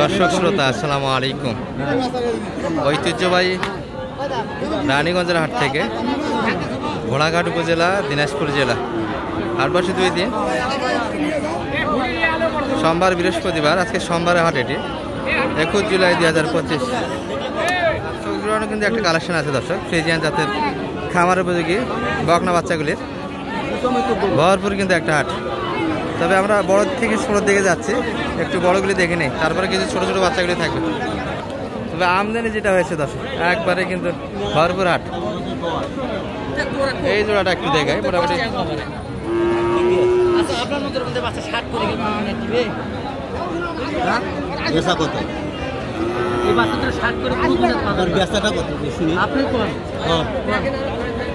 দর্শক শ্রোতা আসসালামু আলাইকুম। ঐতিহ্যবাহী রানীগঞ্জের হাট থেকে ঘোড়াঘাট উপজেলা দিনাজপুর জেলা হাট বসে 2 দিন, সোমবার বৃহস্পতিবার। আজকে সোমবারের হাট, এটি 21 জুলাই 2025। কিন্তু একটা কালেকশন আছে দর্শক, ফ্রিজিয়ান জাতের খামার উপযোগী বকনা বাচ্চাগুলির ভরপুর কিন্তু একটা হাট। তবে আমরা বড় থেকে ছোটোর দিকে যাচ্ছি, একটু বড়গুলি দেখে নেই, তারপরে কিছু ছোটো ছোটো বাচ্চাগুলি থাকবে। তবে আমদানি যেটা হয়েছে দর্শক একবারে কিন্তু ভরপুর হাট। এই জোড়াটা একটু দেখাই মোটামুটি।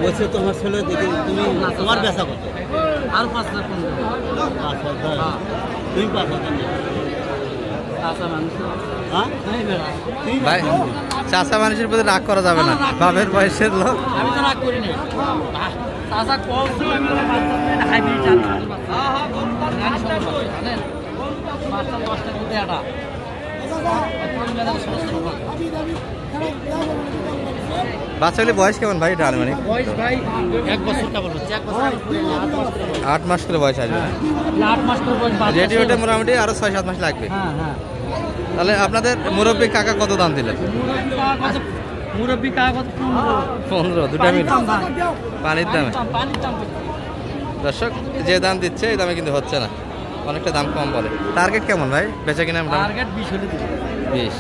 বলছে তোমার ছেলে দেখে তুমি তোমার বেচা কত? আর 5,000 তুমি 5,000 ভাই, চাষা মানুষের প্রতি রাগ করা যাবে না, বাপের বয়সের লোক। আমি তো রাগ করি না। চাষা কম বাচ্চাগুলি বয়স কেমন ভাই? এটা মানে বয়স ভাই 1 বছর কেবল হচ্ছে, 8 মাস করে বয়স আসবে। 8 মাস করে বয়স রেডি হতে মোটামুটি আরো 6-7 মাস লাগবে। তাহলে আপনাদের মুরব্বী কাকা কত দাম দিলেন? মুরব্বী কাকা 15, দুটা মিল পানির দামে। দর্শক যে দাম দিচ্ছে এই দামে কিন্তু হচ্ছে না, অনেকটা দাম কম বলে। টার্গেট কেমন ভাই বেচা কিনা? টার্গেট 20 হলে 20।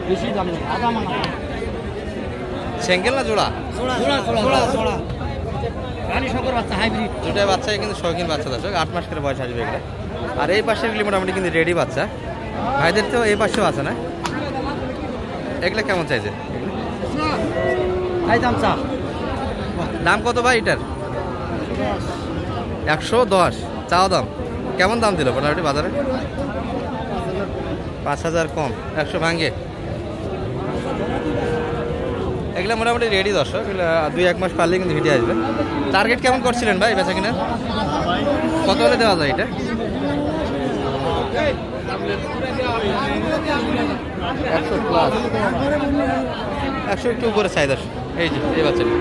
বেশি দাম না, আধা মান সিঙ্গেল না জোড়া? জোড়া রানী শঙ্কর বাচ্চা হাইব্রিড। দুটাই বাচ্চাই কিন্তু শৌখিন বাচ্চা দর্শক, 8 মাস করে বয়স আসবে এগুলো। আর এই পাশের গুলি মোটামুটি কিন্তু রেডি বাচ্চা। ভাইদের তো এই পাশেও আছে না? এগুলো কেমন চাইছে? দাম কত ভাই এটার? 110 চাওয়া দাম। কেমন দাম দিল মোটামুটি বাজারে? 5,000 কম, 100 ভাঙ্গে। এগুলো মোটামুটি রেডি দর্শক, এগুলো 2-1 মাস পারলে কিন্তু হিটে আসবে। টার্গেট কেমন করছিলেন ভাই বেচা কিনা? কত হলে দেওয়া যায় এটা? 100 প্লাস, 100 একটু উপরে চাই দর্শক। এই যে এই বাচ্চাটি,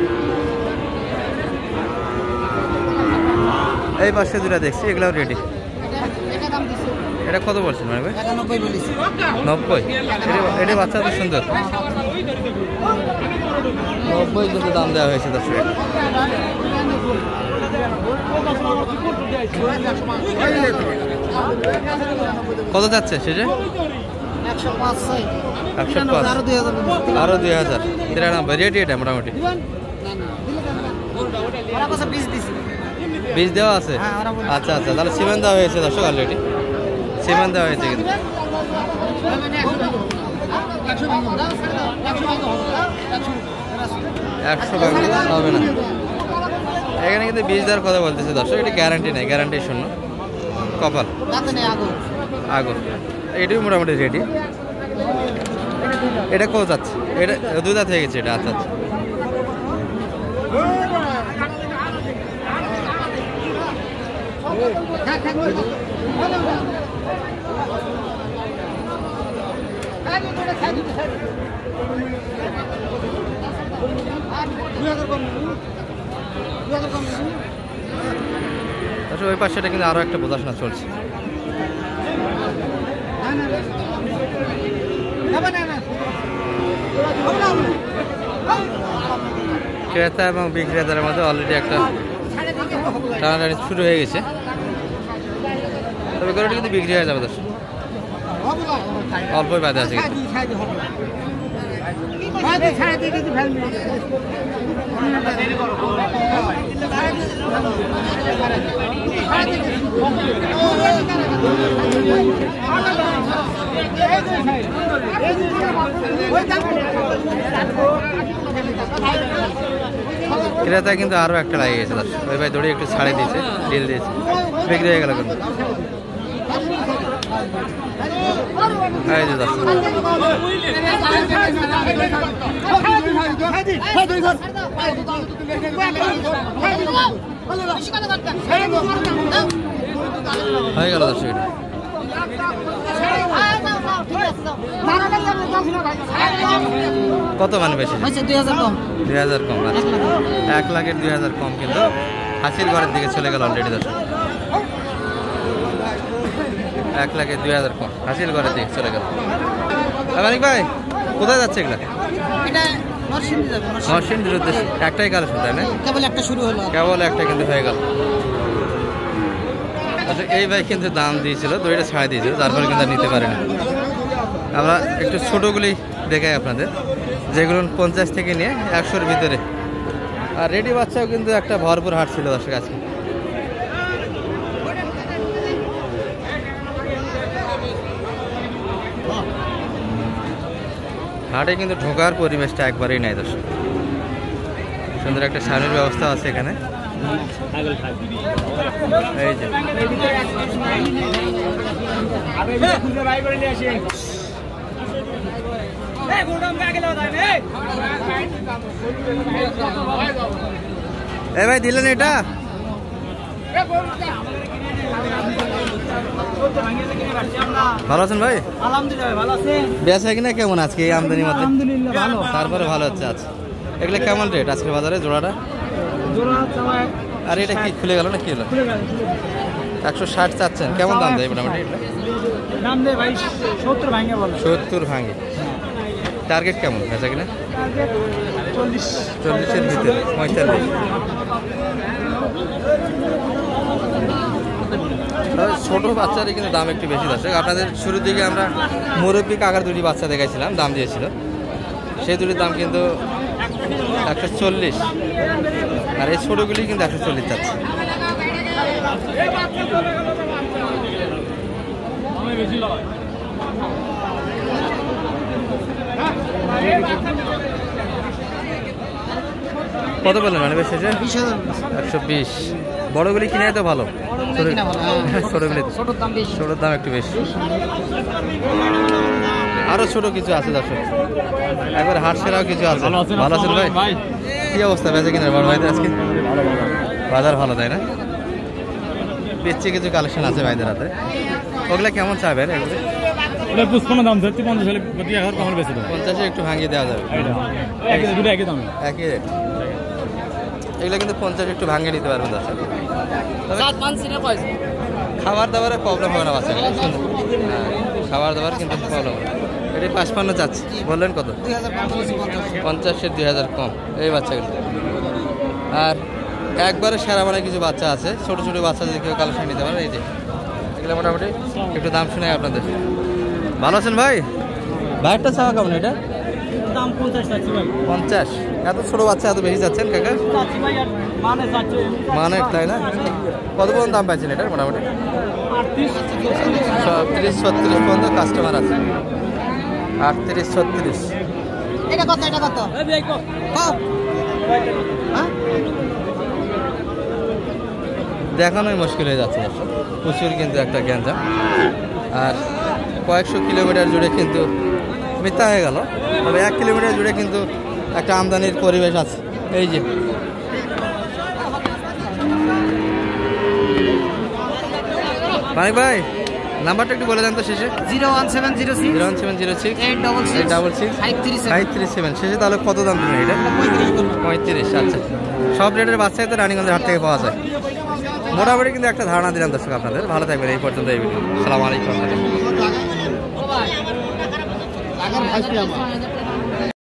এই পাশে দুটা দেখছি, এগুলাও রেডি। এটা কত বলছেন ভাই? 90। এটা বাচ্চা তো সুন্দর, 90 কিন্তু দাম দেওয়া হয়েছে দর্শক। কত যাচ্ছে শেষে? 105, আরো 2000, 93 রেডি। এটা মোটামুটি 20 দেওয়া আছে। আচ্ছা আচ্ছা, তাহলে সিমেন্ট দেওয়া হয়েছে দর্শক, অলরেডি সিমেন্ট দেওয়া হয়েছে কিন্তু 100 হবে না। এখানে কিন্তু 20 দেওয়ার কথা বলতেছে দর্শক, এটা গ্যারান্টি নেই, গ্যারান্টি শূন্য। কপাল আগুন। এটাই মোটামুটি রেডি। এটা কত যাচ্ছে? এটা 2 দাঁত হয়ে গেছে এটা। আচ্ছা আচ্ছা, ওই পাশেটা কিন্তু আরো একটা বোঝাশোনা চলছে। ক্রেতা এবং বিক্রেতার মধ্যে অলরেডি একটা টানাটানি শুরু হয়ে গেছে। তবে গরুটি কিন্তু বিক্রি হয়ে যাবে দর্শক, অল্পই বাদে আছে কিন্তু। ক্রেতা কিন্তু আরো একটা লাগিয়ে গেছে দর্শক, ওই ভাই দড়ি একটু ছাড়ে দিয়েছে, ডিল দিয়েছে, বিক্রি হয়ে গেল কিন্তু। এই যে দর্শক হয়ে গেল দর্শক। কত মানে বেশি? 2000 কম। 2000 কম। আচ্ছা 1 লাখের 2000 কম, কিন্তু হাসির ঘরের দিকে চলে গেল অলরেডি দর্শক। 1 লাখের 2000 কম, হাসির ঘরের দিকে চলে গেল। মানিক ভাই কোথায় যাচ্ছে এগুলা? এটা নরসিংদী যাবে। নরসিংদীর উদ্দেশ্যে একটাই কালেকশন তাই না? কেবল একটা শুরু হলো, কেবল একটা কিন্তু হয়ে গেল। আচ্ছা এই ভাই কিন্তু দাম দিয়েছিল, দুইটা ছাড়া দিয়েছিল, তারপরে কিন্তু আর নিতে পারে না। আমরা একটু ছোটোগুলি দেখাই আপনাদের, যেগুলো 50 থেকে নিয়ে 100-র ভিতরে। আর রেডি বাচ্চাও কিন্তু একটা ভরপুর হাট ছিল দর্শক আজকে। হাটে কিন্তু ঢোকার পরিবেশটা একবারেই নাই দর্শক। সুন্দর একটা সামনের ব্যবস্থা আছে এখানে। এই যে ভাই দিলেন এটা? ভালো আছেন ভাই? আলহামদুলিল্লাহ ভালো আছেন। বেচা কিনা কেমন আজকে এই আমদানির মধ্যে? আলহামদুলিল্লাহ ভালো। তারপরে ভালো হচ্ছে। আচ্ছা এগুলো কেমন রেট আজকের বাজারে জোড়াটা? আর এটা কি খুলে গেল না কি হলো? 160 চাচ্ছেন, কেমন দাম দেয় মোটামুটি? দাম দেয় ভাই 70 ভাঙে বলে। 70 ভাঙে। টার্গেট কেমন বেচা কিনা? 40-এর ভিতরে, 45। ছোট বাচ্চারই কিন্তু দাম একটু বেশি দর্শক। আপনাদের শুরুর দিকে আমরা মুরব্বী কাকার দুটি বাচ্চা দেখাইছিলাম, দাম দিয়েছিল। সেই দুটির দাম কিন্তু 140, আর এই ছোটোগুলি কিন্তু 140 যাচ্ছে। কত বললেন মানে বেশি? 120। বড়গুলি কিনে তো ভালো, ছোটগুলি ছোটোর দাম একটু বেশি। আরো ছোট কিছু আছে দর্শক, একবার হাট সেরাও কিছু আছে। ভালো আছেন ভাই? কি অবস্থা বেচা কিনার বড় ভাইদের আজকে? বাজার ভালো তাই না? পেচ্ছে কিছু কালেকশন আছে ভাইদের হাতে, ওগুলা কেমন চাইবেন? এগুলো 50 একটু ভাঙিয়ে দেওয়া যাবে, একই রেট। এগুলো কিন্তু 50 একটু ভাঙিয়ে নিতে পারবেন দর্শক। খাবার দাবারের প্রবলেম হবে না বাচ্চাগুলো, হ্যাঁ খাবার দাবার কিন্তু প্রবলেম হবে। এটি 55 চাচ্ছি, বললেন কত? 50-এর 2000 কম এই বাচ্চাগুলো। আর একবারে সেরা মানে কিছু বাচ্চা আছে, ছোটো ছোটো বাচ্চা যদি কেউ কালেকশন নিতে পারে। এই যে এগুলো মোটামুটি একটু দাম শুনে আপনাদের। ভালো আছেন ভাই? ভাইয়েরটা চাওয়া কেমন এটা? দাম 50 চাচ্ছি ভাই। 50? এত ছোটো বাচ্চা এত বেশি চাচ্ছেন কাকা? চাচ্ছি ভাই, আর মানে তাই না? কত পর্যন্ত দাম পাইছেন এটার মোটামুটি? 38-36 পর্যন্ত কাস্টমার আছে। 38-36। এটা কত? এটা কত? দেখানোই মুশকিল হয়ে যাচ্ছে দর্শক, প্রচুর কিন্তু একটা গ্যাঞ্জাম। আর কয়েকশো কিলোমিটার জুড়ে কিন্তু মিথ্যা হয়ে গেল, তবে 1 কিলোমিটার জুড়ে কিন্তু একটা আমদানির পরিবেশ আছে। এই যে মানিক ভাই নাম্বারটা একটু বলে দেন তো শেষে। 01706 866 537 শেষে। তাহলে কত দাম দেবেন এটা? 35। আচ্ছা সব রেটের বাচ্চাই তো রানীগঞ্জের হাট থেকে পাওয়া যায়। মোটামুটি কিন্তু একটা ধারণা দিলাম দর্শক আপনাদের। ভালো থাকবেন এই পর্যন্ত এই ভিডিও। আসসালামু আলাইকুম।